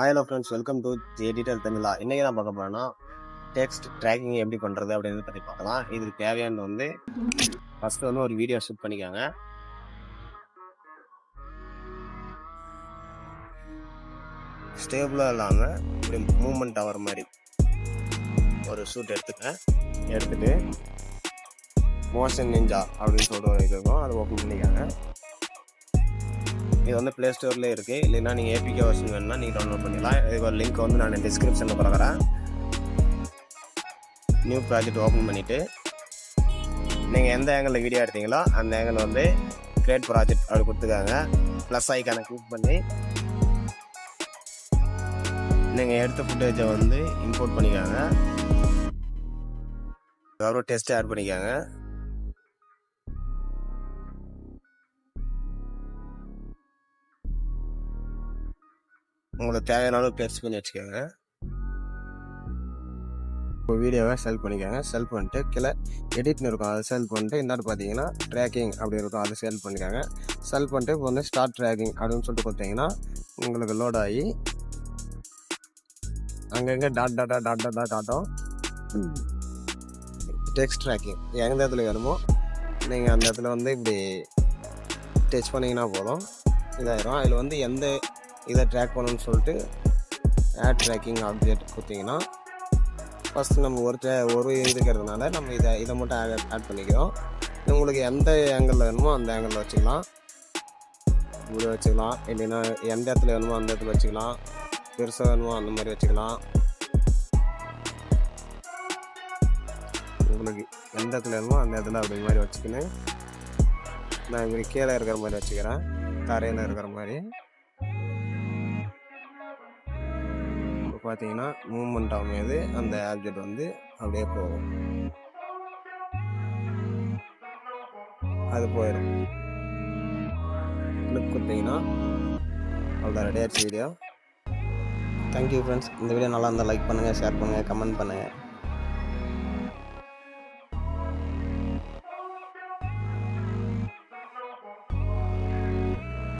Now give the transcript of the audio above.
Hello friends, welcome to digital தமிழா. இன்றைக்கி நான் பார்க்க போகிறேன்னா டெக்ஸ்ட் ட்ராக்கிங் எப்படி பண்ணுறது அப்படின்னு பற்றி பார்க்கலாம். இதுக்கு தேவையானது வந்து ஃபஸ்ட்டு வந்து ஒரு வீடியோ ஷூட் பண்ணிக்காங்க. ஸ்டேபிளாக இல்லாமல் இப்படி மூமெண்ட் ஆகிற மாதிரி ஒரு ஷூட் எடுத்துகிட்டு மோஷன் நிஞ்சா அப்படின்னு சொல்லிட்டு ஒரு இது இருக்கும், அதை ஓப்பன் பண்ணிக்காங்க. இது வந்து ப்ளே ஸ்டோர்லேயே இருக்குது, இல்லைன்னா நீங்கள் ஏபிகே வெர்ஷன் வேணுன்னா நீங்கள் டவுன்லோட் பண்ணிக்கலாம். இதுக்கு ஒரு லிங்க் வந்து நான் டிஸ்கிரிப்ஷனில் கொடுக்குறேன். நியூ ப்ராஜெக்ட் ஓப்பன் பண்ணிவிட்டு நீங்கள் எந்த ஆங்கிளில் வீடியோ எடுத்தீங்களோ அந்த ஆங்கிள் வந்து கிரியேட் ப்ராஜெக்ட் அப்படி கொடுத்துக்காங்க. ப்ளஸ் ஐக்கானை கிளிக் பண்ணி நீங்கள் எடுத்த ஃபுட்டேஜை வந்து இம்போர்ட் பண்ணிக்காங்க. அப்புறம் டெஸ்ட் ஆட் பண்ணிக்காங்க. உங்களுக்கு தேவையான அளவு பெருசு பண்ணி வச்சுக்கோங்க. இப்போ வீடியோவை செலக்ட் பண்ணிக்கோங்க. செலக்ட் பண்ணிட்டு கீழே எடிட்னு இருக்கும், அதை செலக்ட் பண்ணிட்டு இந்தாண்டு பார்த்தீங்கன்னா ட்ராக்கிங் அப்படி இருக்கும், அதை செலக்ட் பண்ணிக்கோங்க. செலக்ட் பண்ணிட்டு இப்போ வந்து ஸ்டார்ட் ட்ராக்கிங் அப்படின்னு சொல்லிட்டு கொடுத்தீங்கன்னா உங்களுக்கு லோட் ஆகி அங்கங்கே டாட்டும் டெக்ஸ்ட் ட்ராக்கிங் எந்த இடத்துல வேணுமோ நீங்கள் அந்த இடத்துல வந்து இப்படி டச் பண்ணிங்கன்னா போதும், இதாயிரும். அதில் வந்து எந்த இதை ட்ராக் பண்ணணும்னு சொல்லிட்டு ஆட் ட்ராக்கிங் ஆப்ஜெக்ட் கொடுத்தீங்கன்னா ஃபஸ்ட்டு நம்ம ஒரு இருக்கிறதுனால நம்ம இதை மட்டும் ஆட் பண்ணிக்கிறோம். உங்களுக்கு எந்த ஆங்கிளில் வேணுமோ அந்த ஆங்கிளில் வச்சுக்கலாம், இப்படி வச்சுக்கலாம். இல்லைன்னா எந்த இடத்துல வேணுமோ அந்த இடத்துல வச்சுக்கலாம், பெருசாக வேணுமோ அந்த மாதிரி வச்சுக்கலாம். உங்களுக்கு எந்த இடத்துல வேணுமோ அந்த இடத்துல அப்படி மாதிரி வச்சுக்கின்னு நான் இப்படி கீழே இருக்கிற மாதிரி வச்சுக்கிறேன், தரையில் இருக்கிற மாதிரி. பார்த்தீங்கன்னா மூவ்மெண்ட் ஆகும்போது அந்த ஆப்ஜெக்ட் வந்து அப்படியே போகும், அது போயிடும். கிளிக் கொடுத்தீங்கன்னா அவ்வளோ ரெடி ஆச்சு வீடியோ. Thank you friends. இந்த வீடியோ நல்லா இருந்தால் லைக் பண்ணுங்கள், ஷேர் பண்ணுங்கள், கமெண்ட் பண்ணுங்கள்.